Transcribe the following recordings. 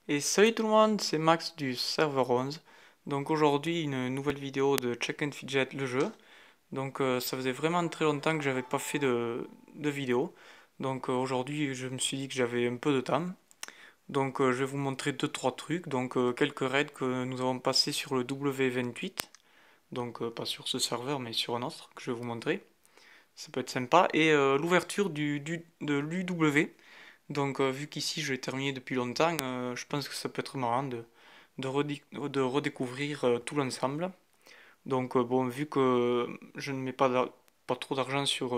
Et salut tout le monde, c'est Max du serveur 11. Donc aujourd'hui une nouvelle vidéo de Check and Fidget le jeu. Donc ça faisait vraiment très longtemps que j'avais pas fait de vidéo. Donc aujourd'hui je me suis dit que j'avais un peu de temps. Donc je vais vous montrer deux trois trucs. Donc quelques raids que nous avons passés sur le W28. Donc pas sur ce serveur mais sur un autre que je vais vous montrer. Ça peut être sympa. Et l'ouverture de l'UW. Donc, vu qu'ici je l'ai terminé depuis longtemps, je pense que ça peut être marrant de redécouvrir tout l'ensemble. Donc, bon, vu que je ne mets pas trop d'argent sur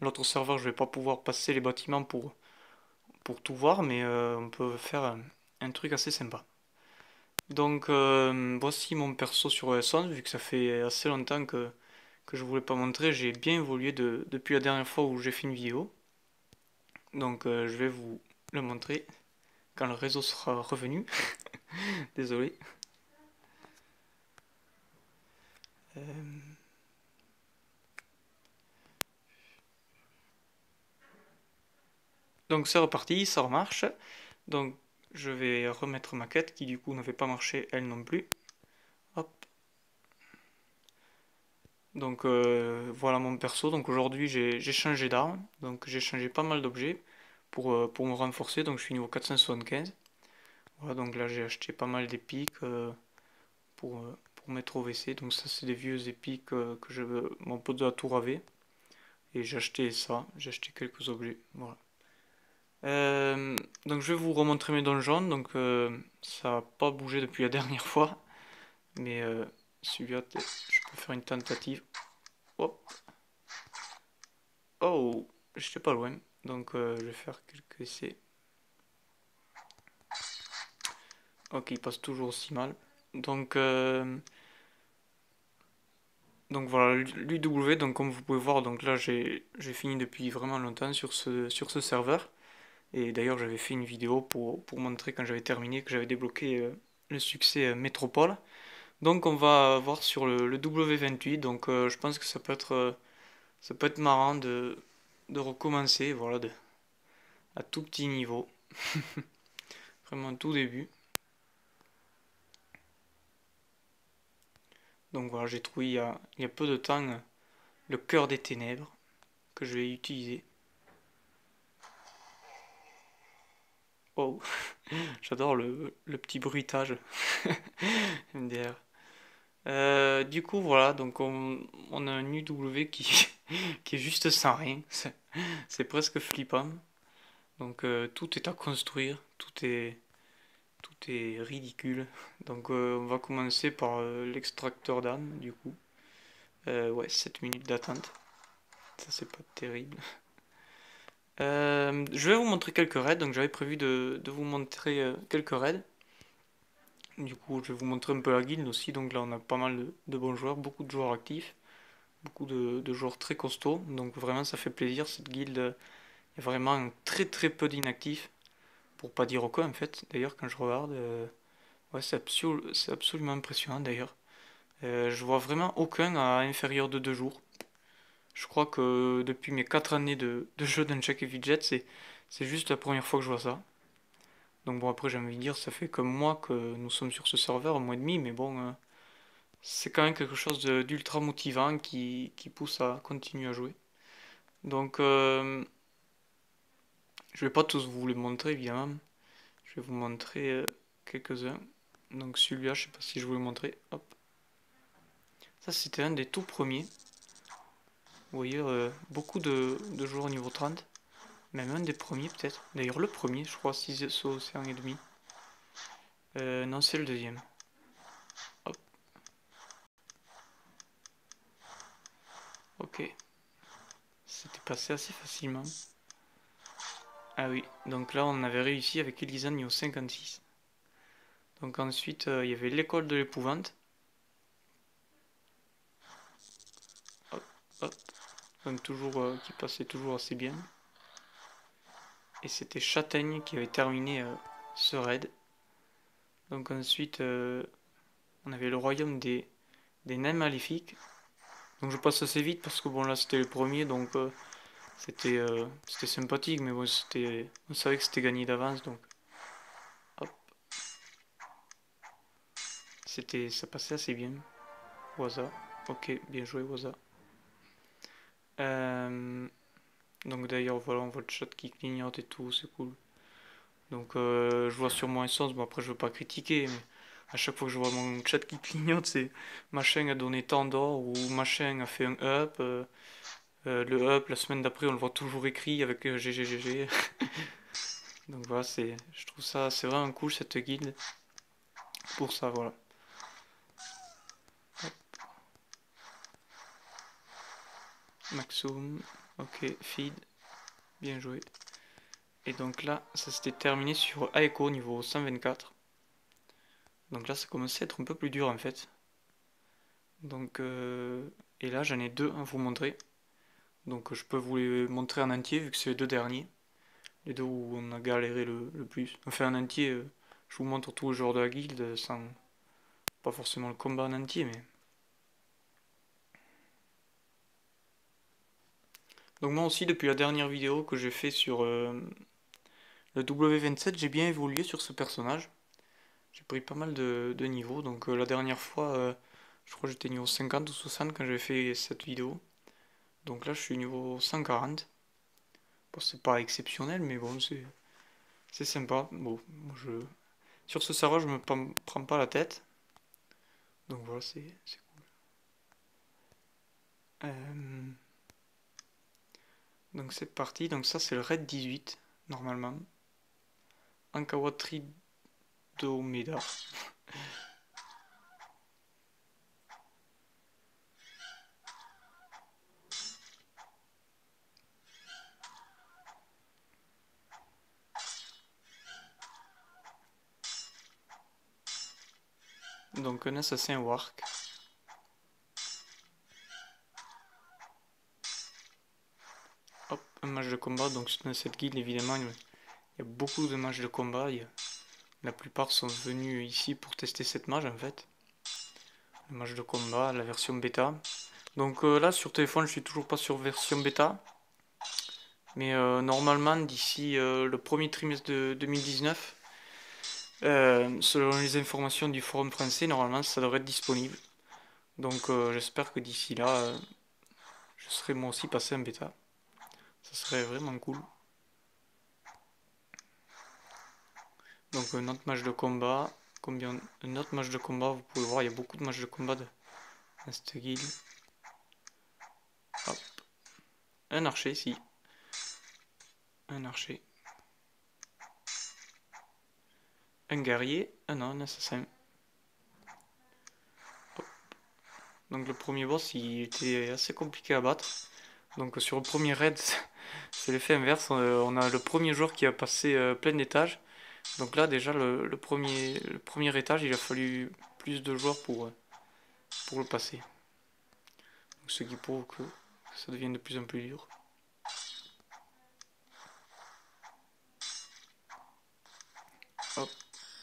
l'autre serveur, je vais pas pouvoir passer les bâtiments pour tout voir, mais on peut faire un truc assez sympa. Donc, voici mon perso sur ES11, vu que ça fait assez longtemps que je voulais pas montrer, j'ai bien évolué depuis la dernière fois où j'ai fait une vidéo. Donc, je vais vous le montrer quand le réseau sera revenu. Désolé. Euh, Donc c'est reparti, ça remarche. Donc je vais remettre ma quête qui du coup n'avait pas marché elle non plus. Hop. Donc voilà mon perso. Donc aujourd'hui j'ai changé d'arme. Donc j'ai changé pas mal d'objets pour me renforcer. Donc je suis niveau 475. Voilà, donc là j'ai acheté pas mal d'épiques pour mettre au WC. Donc ça c'est des vieux épiques mon pote de la tour avait. Et j'ai acheté ça, j'ai acheté quelques objets. Voilà. Donc je vais vous remontrer mes donjons. Donc ça n'a pas bougé depuis la dernière fois. Mais celui-là, je peux faire une tentative. Hop. Oh, j'étais pas loin. Donc je vais faire quelques essais. Ok, il passe toujours aussi mal. Donc, donc voilà, l'UW, donc comme vous pouvez voir, donc là j'ai fini depuis vraiment longtemps sur ce serveur. Et d'ailleurs j'avais fait une vidéo pour montrer quand j'avais terminé que j'avais débloqué le succès Métropole. Donc on va voir sur le W28, donc je pense que ça peut être marrant de recommencer, voilà, à tout petit niveau, vraiment tout début. Donc voilà, j'ai trouvé il y a peu de temps le cœur des ténèbres que je vais utiliser. Oh, j'adore le petit bruitage MDR. Du coup voilà, donc on a un UW qui est juste sans rien, c'est presque flippant. Donc tout est à construire, tout est ridicule. Donc on va commencer par l'extracteur d'âme du coup. Ouais, 7 minutes d'attente. Ça c'est pas terrible. Je vais vous montrer quelques raids. Donc j'avais prévu de vous montrer quelques raids. Du coup je vais vous montrer un peu la guilde aussi. Donc là on a pas mal de bons joueurs, beaucoup de joueurs actifs, beaucoup de joueurs très costauds. Donc vraiment ça fait plaisir cette guilde. Il y a vraiment très peu d'inactifs. Pour pas dire aucun en fait. D'ailleurs quand je regarde, ouais c'est absolument impressionnant d'ailleurs. Je vois vraiment aucun à inférieur de 2 jours. Je crois que depuis mes 4 années de jeu d'Unchuck et Fidget, c'est juste la première fois que je vois ça. Donc bon, après j'ai envie de dire, ça fait comme moi que nous sommes sur ce serveur, un mois et demi, mais bon, c'est quand même quelque chose d'ultra motivant qui pousse à continuer à jouer. Donc je vais pas tous vous les montrer évidemment, je vais vous montrer quelques-uns. Donc celui-là, je sais pas si je vous le montrer. Hop. Ça c'était un des tout premiers. Vous voyez, beaucoup de joueurs au niveau 30. Même un des premiers peut-être. D'ailleurs le premier, je crois, 6 sauts océan et demi. Non, c'est le deuxième. Hop, ok. C'était passé assez facilement. Ah oui, donc là on avait réussi avec Elisa niveau 56. Donc ensuite, il y avait l'école de l'épouvante. Hop, hop. Donc toujours, qui passait toujours assez bien. Et c'était Châtaigne qui avait terminé ce raid. Donc ensuite, on avait le royaume des nains maléfiques. Donc je passe assez vite parce que bon là c'était le premier, donc c'était sympathique, mais bon on savait que c'était gagné d'avance, donc hop. ça passait assez bien. Waza. Ok, bien joué Waza. Donc d'ailleurs voilà, on voit le chat qui clignote et tout, c'est cool. Donc je vois sur mon essence, bon après je veux pas critiquer, mais à chaque fois que je vois mon chat qui clignote, c'est machin a donné tant d'or ou machin a fait un up. Le up, la semaine d'après, on le voit toujours écrit avec GGGG. Donc voilà, je trouve ça, c'est vraiment cool cette guilde. Pour ça, voilà. Hop. Maxoum, ok, feed, bien joué. Et donc là, ça s'était terminé sur Aeko niveau 124. Donc là, ça commençait à être un peu plus dur en fait. Donc, et là, j'en ai deux à vous montrer. Donc je peux vous les montrer en entier vu que c'est les deux derniers. Les deux où on a galéré le plus. Enfin, en entier, je vous montre tous les joueurs de la guilde sans pas forcément le combat en entier, mais. Donc moi aussi, depuis la dernière vidéo que j'ai fait sur le W27, j'ai bien évolué sur ce personnage. J'ai pris pas mal de niveaux. Donc la dernière fois, je crois que j'étais niveau 50 ou 60 quand j'avais fait cette vidéo. Donc là, je suis niveau 140. Bon, c'est pas exceptionnel, mais bon, c'est sympa. Bon, sur ce serveur, je me prends pas la tête. Donc voilà, c'est cool. Donc c'est parti. Donc ça, c'est le raid 18, normalement. Ankawatri Domeda. Donc un assassin Wark. Hop, un match de combat. Donc dans cette guilde, évidemment, il y a beaucoup de matchs de combat. La plupart sont venus ici pour tester cette mage en fait. Le match de combat, la version bêta. Donc là sur téléphone, je suis toujours pas sur version bêta. Mais normalement, d'ici le premier trimestre de 2019, selon les informations du forum français, normalement ça devrait être disponible. Donc j'espère que d'ici là, je serai moi aussi passé en bêta. Ça serait vraiment cool. Donc un autre match de combat. Un autre match de combat, vous pouvez voir, il y a beaucoup de matchs de combat dans cette guilde. Hop. Un archer ici. Un archer. Un guerrier. Ah non, un assassin. Hop. Donc le premier boss, il était assez compliqué à battre. Donc sur le premier raid, c'est l'effet inverse. On a le premier joueur qui a passé plein d'étages. Donc là déjà le premier étage, il a fallu plus de joueurs pour le passer. Donc, ce qui prouve que ça devient de plus en plus dur. Hop,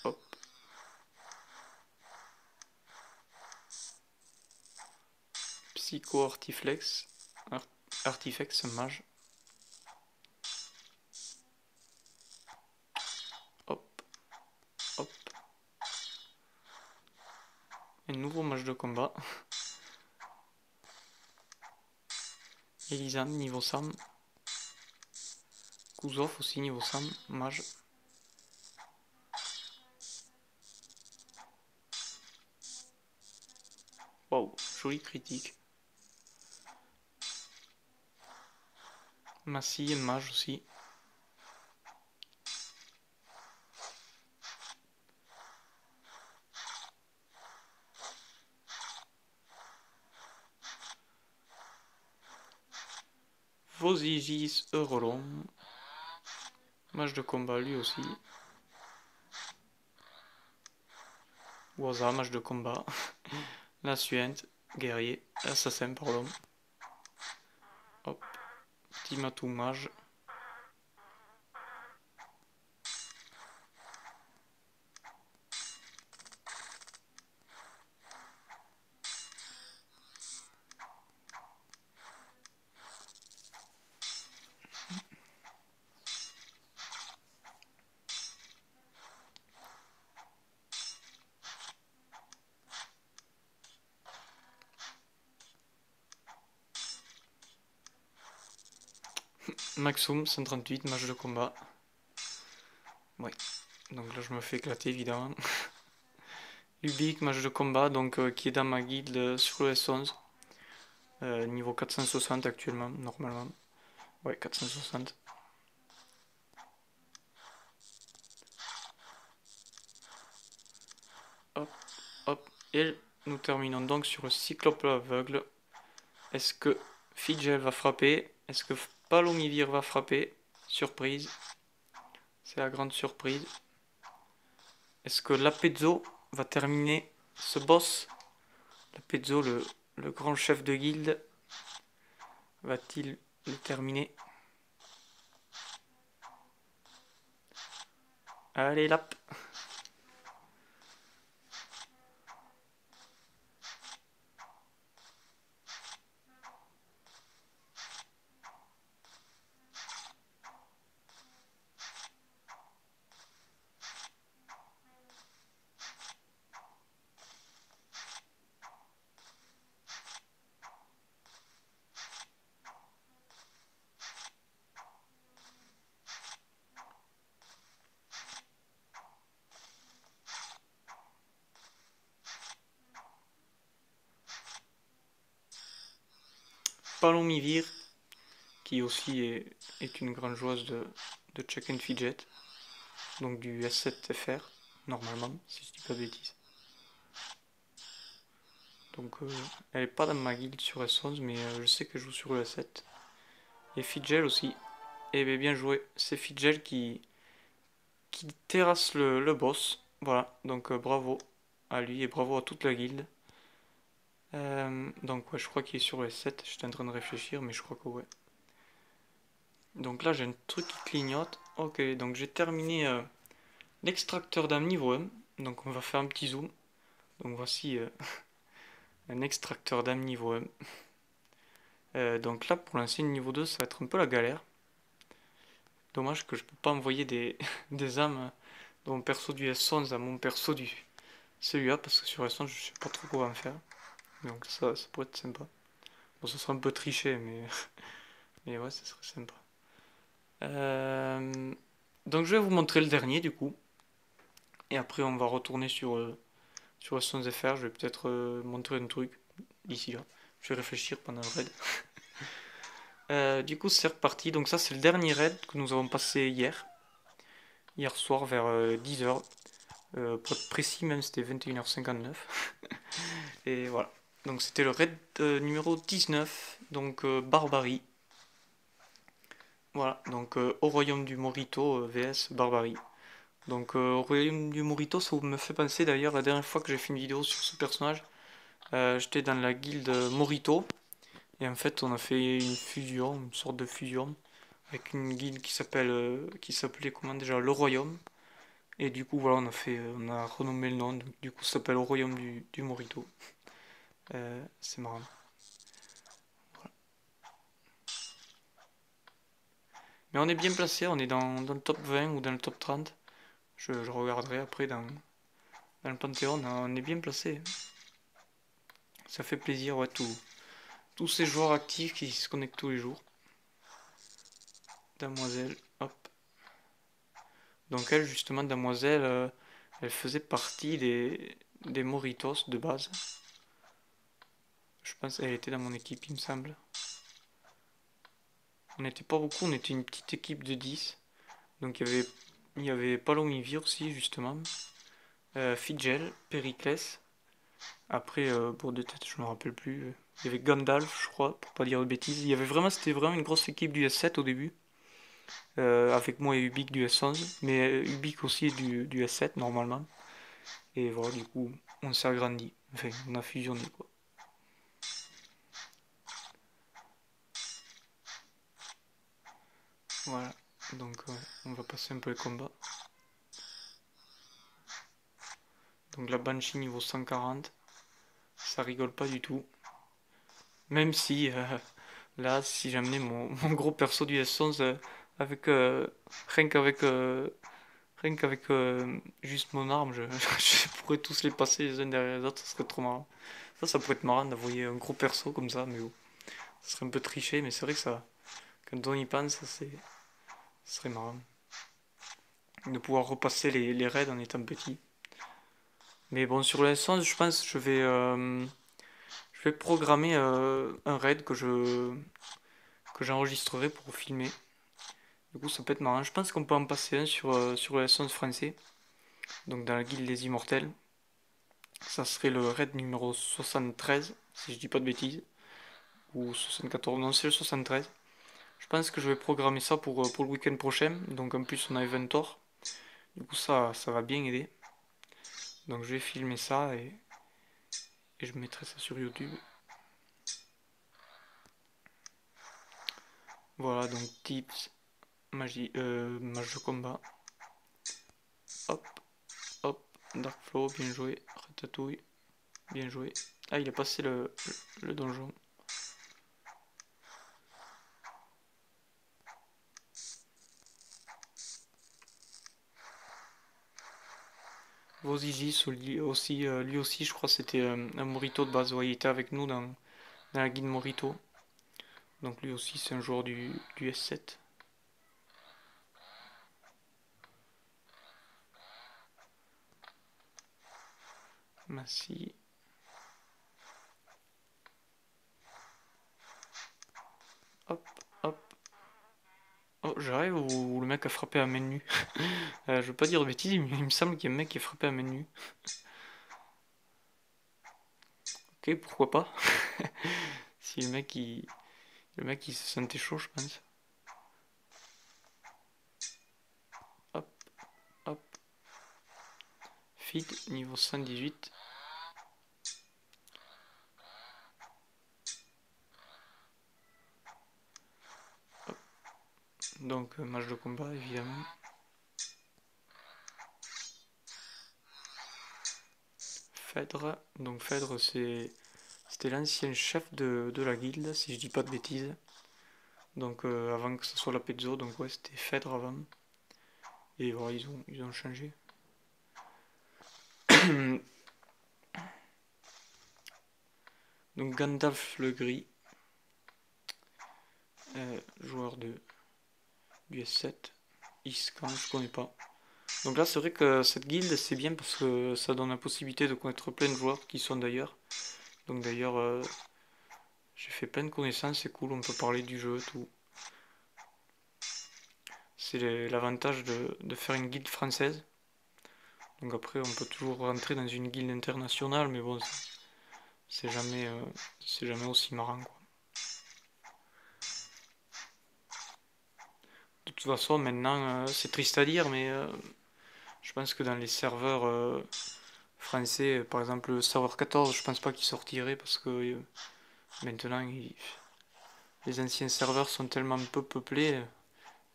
hop. Psycho Artiflex. Artifex, mage. Hop, hop. Un nouveau match de combat. Elisan, niveau 100. Kuzov aussi, niveau 100. Mage. Waouh, joli critique. Massy, mage aussi. Vosigis Eurolon. Match de combat lui aussi. Waza, match de combat. La suinte, guerrier, assassin, pardon. Hop, Timatou, mage. Maxum 138, match de combat. Ouais, donc là je me fais éclater évidemment. Ubik, match de combat, donc qui est dans ma guilde sur le S11. Niveau 460 actuellement, normalement. Ouais, 460. Hop, hop. Et nous terminons donc sur le Cyclope aveugle. Est-ce que Fidgel va frapper? Est-ce que Palomivir va frapper? Surprise. C'est la grande surprise. Est-ce que Lapezzo va terminer ce boss? Lapezzo, le grand chef de guilde, va-t-il le terminer? Allez, Lap! Palomivir, qui aussi est une grande joueuse de Check and Fidget, donc du S7 FR, normalement, si je dis pas de bêtises. Donc elle est pas dans ma guilde sur S11, mais je sais qu'elle joue sur le S7. Et Fidgel aussi. Et bien joué, c'est Fidgel qui terrasse le boss. Voilà, donc bravo à lui et bravo à toute la guilde. Donc ouais, je crois qu'il est sur le S7, j'étais en train de réfléchir, mais je crois que ouais. Donc là j'ai un truc qui clignote. Ok, donc j'ai terminé l'extracteur d'âme niveau 1. Donc on va faire un petit zoom. Donc voici un extracteur d'âme niveau 1. Donc là pour lancer le niveau 2 ça va être un peu la galère. Dommage que je peux pas envoyer des âmes de mon perso du S11 à mon perso du celui-là parce que sur S11 je sais pas trop quoi en faire. Donc ça pourrait être sympa. Bon ça serait un peu triché mais ouais ça serait sympa. Donc je vais vous montrer le dernier du coup. Et après on va retourner sur S11 FR. Je vais peut-être montrer un truc d'ici là. Je vais réfléchir pendant le raid. Du coup c'est reparti. Donc ça c'est le dernier raid que nous avons passé hier. Hier soir vers 10h. Pour être précis même c'était 21h59. Et voilà. Donc c'était le raid numéro 19. Donc Barbarie. Voilà. Donc au royaume du Morito vs Barbarie. Donc au royaume du Morito ça me fait penser d'ailleurs la dernière fois que j'ai fait une vidéo sur ce personnage. J'étais dans la guilde Morito. Et en fait, on a fait une fusion, une sorte de fusion, avec une guilde qui s'appelait comment déjà, le Royaume. Et du coup, voilà, on a renommé le nom. Donc, du coup, ça s'appelle le Royaume du Morito. C'est marrant. Voilà. Mais on est bien placé, on est dans le top 20 ou dans le top 30. Je regarderai après dans le Panthéon, on est bien placé. Ça fait plaisir, ouais, tous ces joueurs actifs qui se connectent tous les jours. Damoiselle, hop. Donc elle, justement, Damoiselle, elle faisait partie des Moritos de base. Je pense qu'elle était dans mon équipe, il me semble. On n'était pas beaucoup, on était une petite équipe de 10. Donc il y avait Palomivir aussi, justement. Fidgel, Périclès. Après, pour de tête, je me rappelle plus. Il y avait Gandalf, je crois, pour pas dire de bêtises. C'était vraiment une grosse équipe du S7 au début. Avec moi et Ubik du S11. Mais Ubik aussi du S7, normalement. Et voilà, du coup, on s'est agrandi. Enfin, on a fusionné, quoi. Voilà. Donc, on va passer un peu le combat. Donc, la Banshee niveau 140. Ça rigole pas du tout. Même si, là, si j'amenais mon gros perso du S11 avec, rien qu'avec juste mon arme, je pourrais tous les passer les uns derrière les autres, ça serait trop marrant. Ça pourrait être marrant d'envoyer un gros perso comme ça, mais bon, ça serait un peu triché, mais c'est vrai que Quand on y pense, ce serait marrant de pouvoir repasser les raids en étant petit. Mais bon, sur l'essence, je pense que je vais programmer un raid que j'enregistrerai pour filmer. Du coup, ça peut être marrant. Je pense qu'on peut en passer un sur l'essence français, donc dans la guilde des immortels. Ça serait le raid numéro 73, si je dis pas de bêtises. Ou 74, non, c'est le 73. Je pense que je vais programmer ça pour le week-end prochain. Donc en plus, on a Eventor. Du coup, ça va bien aider. Donc je vais filmer ça et je mettrai ça sur YouTube. Voilà, donc tips, magie, match de combat. Hop, hop, Darkflow, bien joué. Ratatouille, bien joué. Ah, il a passé le donjon. Vosizis aussi, lui aussi, je crois, c'était un Morito de base. Ouais, il était avec nous dans la guide Morito. Donc lui aussi, c'est un joueur du S7. Merci. Hop, hop. Oh, j'arrive où le mec a frappé à main nue. Je veux pas dire de bêtises, mais il me semble qu'il y a un mec qui a frappé à main nue. Ok, pourquoi pas. Si le mec il se sentait chaud, je pense. Hop, hop. Feed niveau 118. Hop. Donc match de combat évidemment. Phèdre. Donc Phèdre c'était l'ancien chef de la guilde, si je dis pas de bêtises. Donc avant que ce soit la pezzo, donc ouais c'était Phèdre avant. Et voilà, ils ont changé. Donc Gandalf le Gris, joueur du S7. Iscan, je connais pas. Donc là, c'est vrai que cette guilde, c'est bien parce que ça donne la possibilité de connaître plein de joueurs qui sont d'ailleurs. Donc d'ailleurs, j'ai fait plein de connaissances, c'est cool, on peut parler du jeu, tout. C'est l'avantage de faire une guilde française. Donc après, on peut toujours rentrer dans une guilde internationale, mais bon, c'est jamais aussi marrant, quoi. De toute façon, maintenant, c'est triste à dire, mais je pense que dans les serveurs français, par exemple le serveur 14, je pense pas qu'il sortirait parce que maintenant, les anciens serveurs sont tellement peu peuplés,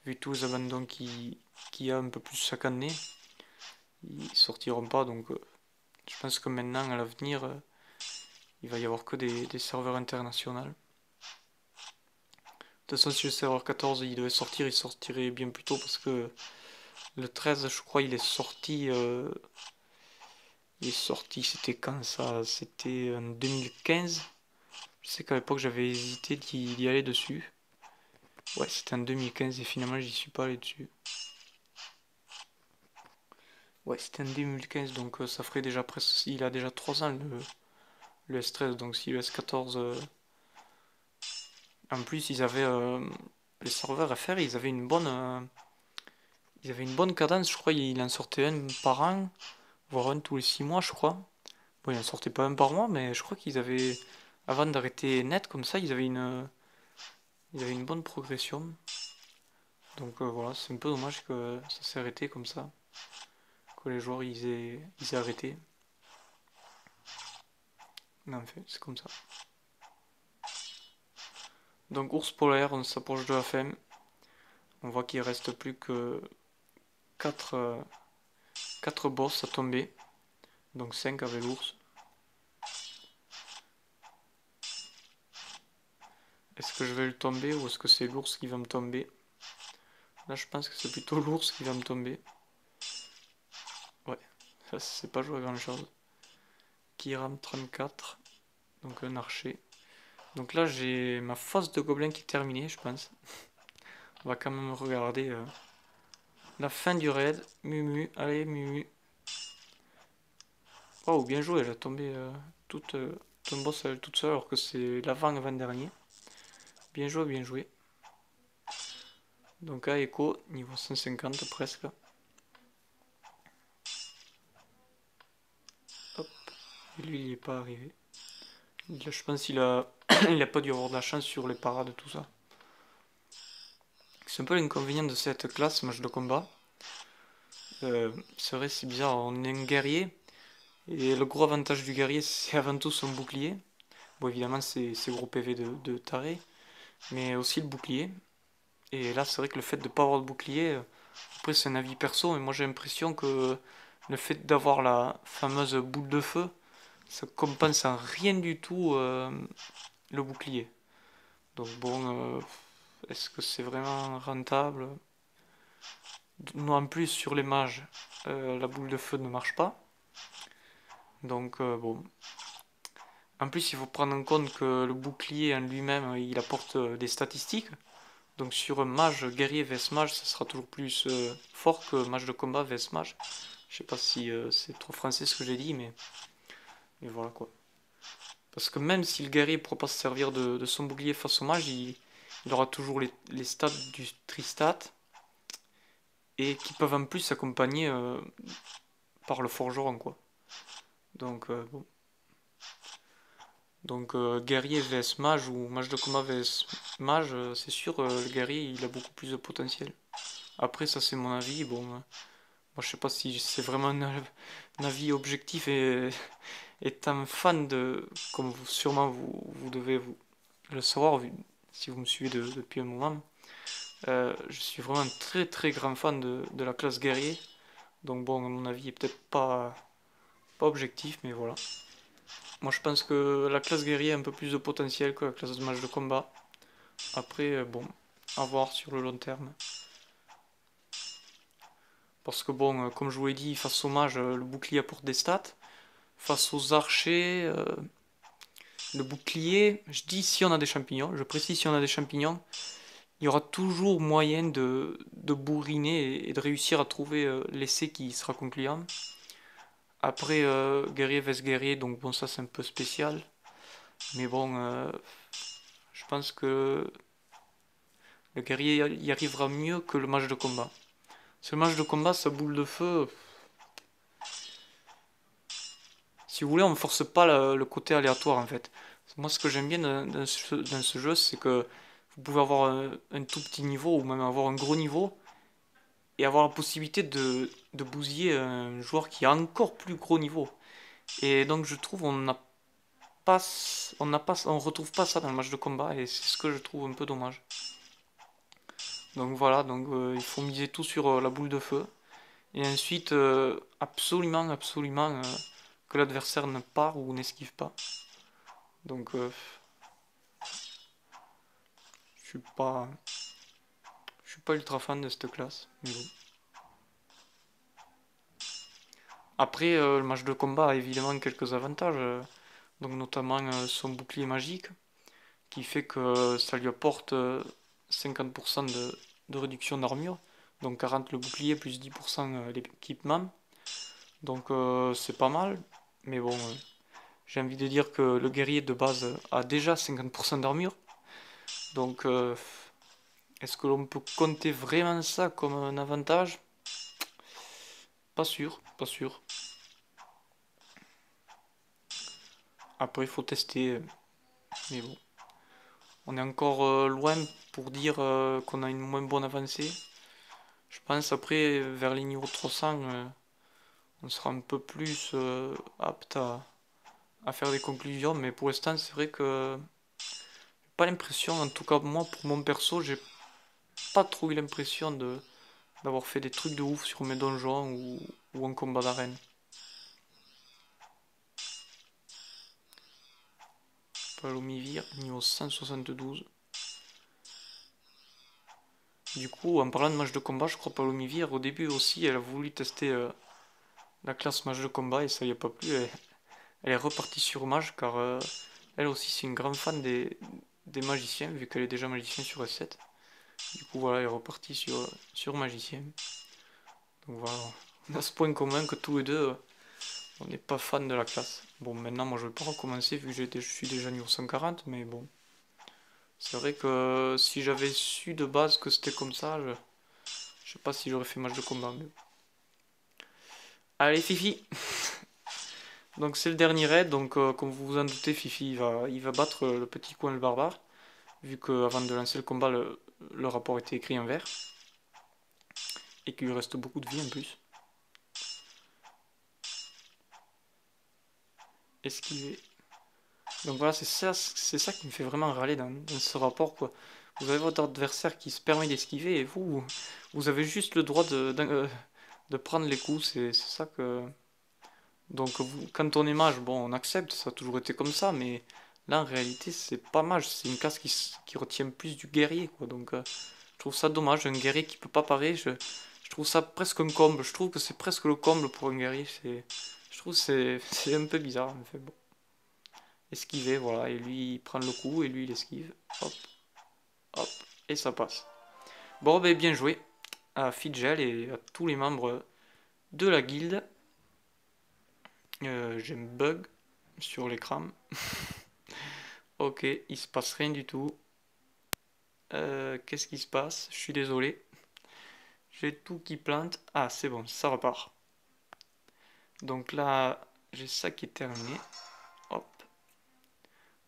vu tous les abandons qu'il y a un peu plus chaque année, ils sortiront pas. Donc je pense que maintenant, à l'avenir, il va y avoir que des serveurs internationaux. De toute façon, si le serveur 14 il devait sortir, il sortirait bien plus tôt parce que le 13, je crois, il est sorti. C'était quand ça? C'était en 2015. Je sais qu'à l'époque, j'avais hésité d'y aller dessus. Ouais, c'était en 2015 et finalement, j'y suis pas allé dessus. Ouais, c'était en 2015, donc ça ferait déjà presque. Il a déjà 3 ans le S13, donc si le S14. En plus, les serveurs FR, ils avaient une bonne cadence, je crois. Il en sortait un par an, voire un tous les 6 mois, je crois. Bon, il en sortait pas un par mois, mais je crois qu'ils avaient. Avant d'arrêter net comme ça, ils avaient une bonne progression. Donc voilà, c'est un peu dommage que ça s'est arrêté comme ça. Que les joueurs ils aient arrêté. Mais en fait, c'est comme ça. Donc ours polaire, on s'approche de la fin. On voit qu'il reste plus que 4 boss à tomber. Donc 5 avec l'ours. Est-ce que je vais le tomber ou est-ce que c'est l'ours qui va me tomber? Là je pense que c'est plutôt l'ours qui va me tomber. Ouais, ça c'est pas joué à grand chose. Kiram 34. Donc un archer. Donc là j'ai ma fosse de gobelins qui est terminée je pense. On va quand même regarder la fin du raid. Mumu, allez Mumu. Oh, bien joué, elle a tombé ton boss elle, toute seule alors que c'est l'avant-avant-dernier. Bien joué, bien joué. Donc à Echo, niveau 150 presque. Hop, et lui il n'y est pas arrivé. Je pense qu'il a, il a pas dû avoir de la chance sur les parades, tout ça. C'est un peu l'inconvénient de cette classe, match de combat. C'est vrai, c'est bizarre, on est un guerrier. Et le gros avantage du guerrier, c'est avant tout son bouclier. Bon, évidemment, c'est gros PV de taré, mais aussi le bouclier. Et là, c'est vrai que le fait de ne pas avoir de bouclier, après, c'est un avis perso, mais moi j'ai l'impression que le fait d'avoir la fameuse boule de feu, ça compense en rien du tout le bouclier. Donc bon, est-ce que c'est vraiment rentable? Non, en plus, sur les mages, la boule de feu ne marche pas. Donc bon. En plus, il faut prendre en compte que le bouclier en lui-même, il apporte des statistiques. Donc sur un mage guerrier vs mage, ça sera toujours plus fort que mage de combat vs mage. Je sais pas si c'est trop français ce que j'ai dit, mais voilà quoi. Parce que même si le guerrier ne pourra pas se servir de son bouclier face au mage, il aura toujours les stats du Tristat et qui peuvent en plus s'accompagner par le forgeron quoi. Donc bon. Donc guerrier vs mage ou mage de combat vs mage, c'est sûr le guerrier il a beaucoup plus de potentiel. Après ça c'est mon avis, bon moi je sais pas si c'est vraiment un avis objectif et étant fan de, comme sûrement vous devez le savoir si vous me suivez depuis un moment, je suis vraiment un très très grand fan de la classe guerrier. Donc bon, mon avis est peut-être pas objectif, mais voilà. Moi je pense que la classe guerrier a un peu plus de potentiel que la classe de mage de combat. Après, bon, à voir sur le long terme. Parce que bon, comme je vous l'ai dit, face au mage, le bouclier apporte des stats. Face aux archers, le bouclier, je dis si on a des champignons, je précise si on a des champignons, il y aura toujours moyen de bourriner et de réussir à trouver l'essai qui sera concluant. Après, guerrier vs guerrier, donc bon, ça c'est un peu spécial. Mais bon, je pense que le guerrier y arrivera mieux que le mage de combat. Ce match de combat, sa boule de feu, si vous voulez, on ne force pas le côté aléatoire en fait. Moi, ce que j'aime bien dans ce jeu, c'est que vous pouvez avoir un tout petit niveau ou même avoir un gros niveau et avoir la possibilité de bousiller un joueur qui a encore plus gros niveau. Et donc, je trouve pas, on retrouve pas ça dans le match de combat et c'est ce que je trouve un peu dommage. Donc voilà, donc il faut miser tout sur la boule de feu. Et ensuite, absolument, absolument, que l'adversaire ne part ou n'esquive pas. Donc, je suis pas ultra fan de cette classe. Mais bon. Après, le match de combat a évidemment quelques avantages. Donc notamment son bouclier magique, qui fait que ça lui apporte 50% de réduction d'armure. Donc 40 le bouclier plus 10% l'équipement. Donc c'est pas mal. Mais bon, j'ai envie de dire que le guerrier de base a déjà 50% d'armure. Donc est-ce que l'on peut compter vraiment ça comme un avantage? Pas sûr, pas sûr. Après il faut tester. Mais bon. On est encore loin pour dire qu'on a une moins bonne avancée. Je pense après vers les niveaux 300, on sera un peu plus apte à faire des conclusions. Mais pour l'instant c'est vrai que j'ai pas l'impression, en tout cas moi pour mon perso, j'ai pas trop eu l'impression d'avoir fait des trucs de ouf sur mes donjons ou en combat d'arène. Palomivir, niveau 172. Du coup, en parlant de match de combat, je crois Palomivir, au début aussi, elle a voulu tester la classe match de combat et ça lui a pas plu. Elle est repartie sur mage car elle aussi c'est une grande fan des magiciens vu qu'elle est déjà magicienne sur S7. Du coup voilà, il est reparti sur magicien. Donc voilà, on a ce point commun que tous les deux, on n'est pas fan de la classe. Bon, maintenant moi je vais pas recommencer vu que je suis déjà niveau 140, mais bon. C'est vrai que si j'avais su de base que c'était comme ça, je sais pas si j'aurais fait match de combat. Mais... Allez Fifi. Donc c'est le dernier raid, donc comme vous vous en doutez, Fifi il va battre le petit coin le barbare, vu qu'avant de lancer le combat, le rapport était écrit en vert, et qu'il lui reste beaucoup de vie en plus. Esquiver. Donc voilà, c'est ça qui me fait vraiment râler dans ce rapport, quoi. Vous avez votre adversaire qui se permet d'esquiver, et vous avez juste le droit de prendre les coups, c'est ça que... Donc quand on est mage, bon, on accepte, ça a toujours été comme ça, mais là en réalité c'est pas mage, c'est une classe qui retient plus du guerrier, quoi. Donc je trouve ça dommage, un guerrier qui peut pas parer, je trouve ça presque un comble, je trouve que c'est presque le comble pour un guerrier, je trouve que c'est un peu bizarre, mais fait bon. Esquiver, voilà, et lui il prend le coup, et lui il esquive, hop, hop, et ça passe. Bon, ben bien joué à Fidgel et à tous les membres de la guilde. J'ai un bug sur l'écran. Ok, il se passe rien du tout. Qu'est-ce qui se passe? Je suis désolé. J'ai tout qui plante. Ah, c'est bon, ça repart. Donc là, j'ai ça qui est terminé. Hop.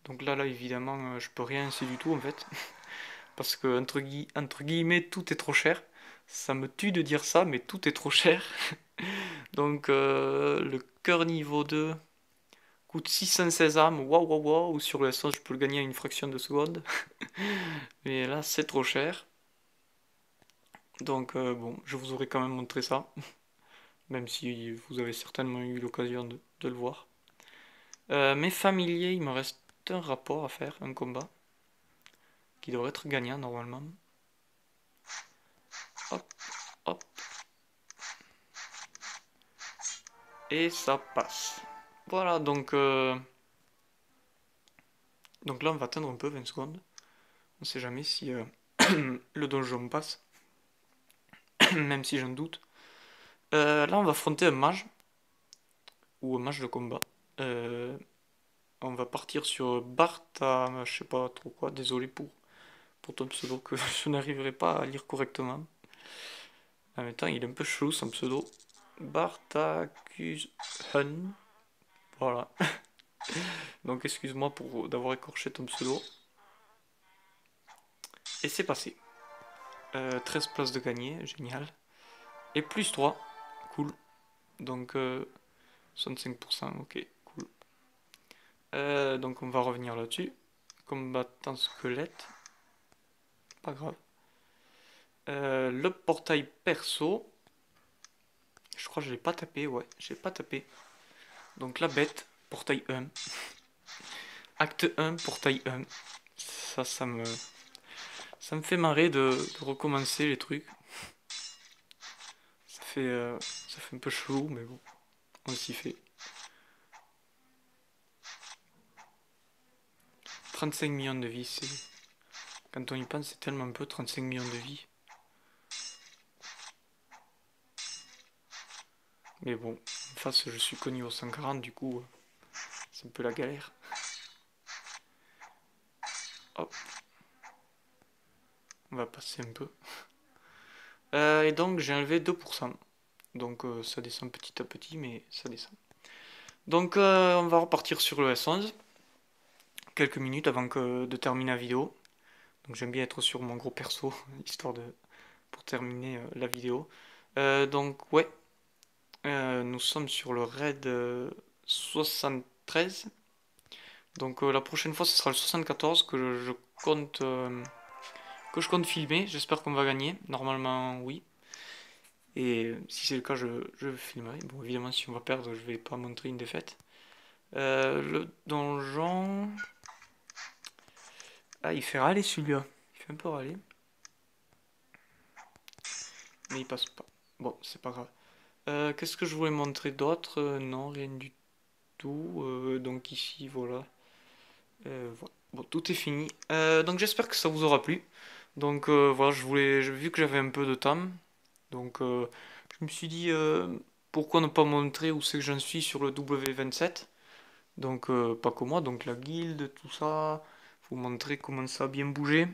Donc là, évidemment, je peux rien lancer du tout en fait. Parce que, entre guillemets, tout est trop cher. Ça me tue de dire ça, mais tout est trop cher. Donc, le cœur niveau 2 coûte 616 âmes. Waouh, waouh, waouh. Sur le S11, je peux le gagner à une fraction de seconde. Mais là, c'est trop cher. Donc, bon, je vous aurais quand même montré ça. Même si vous avez certainement eu l'occasion de le voir. Mes familiers, il me reste un rapport à faire, un combat, qui devrait être gagnant normalement. Hop, hop. Et ça passe. Voilà, donc là on va attendre un peu, 20 secondes. On sait jamais si le donjon passe, même si j'en doute. Là on va affronter un mage, ou un mage de combat. On va partir sur Bartha, je sais pas trop quoi, désolé pour ton pseudo que je n'arriverai pas à lire correctement. En même temps, il est un peu chelou son pseudo. Bartacushun. Voilà. Donc excuse-moi pour d'avoir écorché ton pseudo. Et c'est passé. 13 places de gagné, génial. Et plus 3, cool. Donc 65%, ok, cool. Donc on va revenir là-dessus. Combattant squelette. Pas grave. Le portail perso. Je crois que je l'ai pas tapé, ouais, j'ai pas tapé. Donc la bête, portail 1. Acte 1, portail 1. Ça me fait marrer de recommencer les trucs. Ça fait un peu chelou, mais bon, on s'y fait. 35 millions de vies, c'est... Quand on y pense, c'est tellement peu, 35 millions de vies. Mais bon, en face, je suis qu'au niveau 140, du coup, c'est un peu la galère. Hop. On va passer un peu. Et donc, j'ai enlevé 2%. Donc, ça descend petit à petit, mais ça descend. Donc, on va repartir sur le S11. Quelques minutes avant de terminer la vidéo. Donc, j'aime bien être sur mon gros perso, histoire de... pour terminer la vidéo. Donc, ouais. Nous sommes sur le raid 73. Donc la prochaine fois ce sera le 74 que je compte filmer. J'espère qu'on va gagner. Normalement oui. Et si c'est le cas je filmerai. Bon évidemment si on va perdre je vais pas montrer une défaite. Le donjon... Ah il fait râler celui-là. Il fait un peu râler. Mais il passe pas. Bon c'est pas grave. Qu'est-ce que je voulais montrer d'autre? Non rien du tout. Donc ici voilà. Voilà. Bon, tout est fini. Donc j'espère que ça vous aura plu. Donc voilà, j'ai vu que j'avais un peu de temps. Donc je me suis dit pourquoi ne pas montrer où c'est que j'en suis sur le W27. Donc pas que moi, donc la guilde, tout ça. Vous montrer comment ça a bien bougé.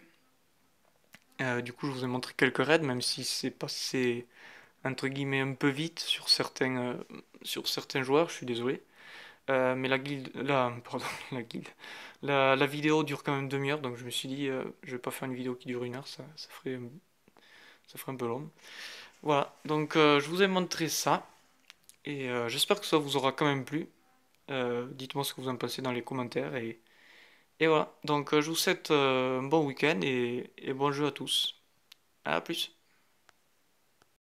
Du coup, je vous ai montré quelques raids, même si c'est passé entre guillemets un peu vite sur certains joueurs, je suis désolé. Mais pardon, la guilde, la vidéo dure quand même 1/2 heure, donc je me suis dit, je vais pas faire une vidéo qui dure 1 heure, ça ferait un peu long. Voilà, donc je vous ai montré ça, et j'espère que ça vous aura quand même plu. Dites-moi ce que vous en pensez dans les commentaires, et voilà. Donc je vous souhaite un bon week-end et bon jeu à tous. À plus.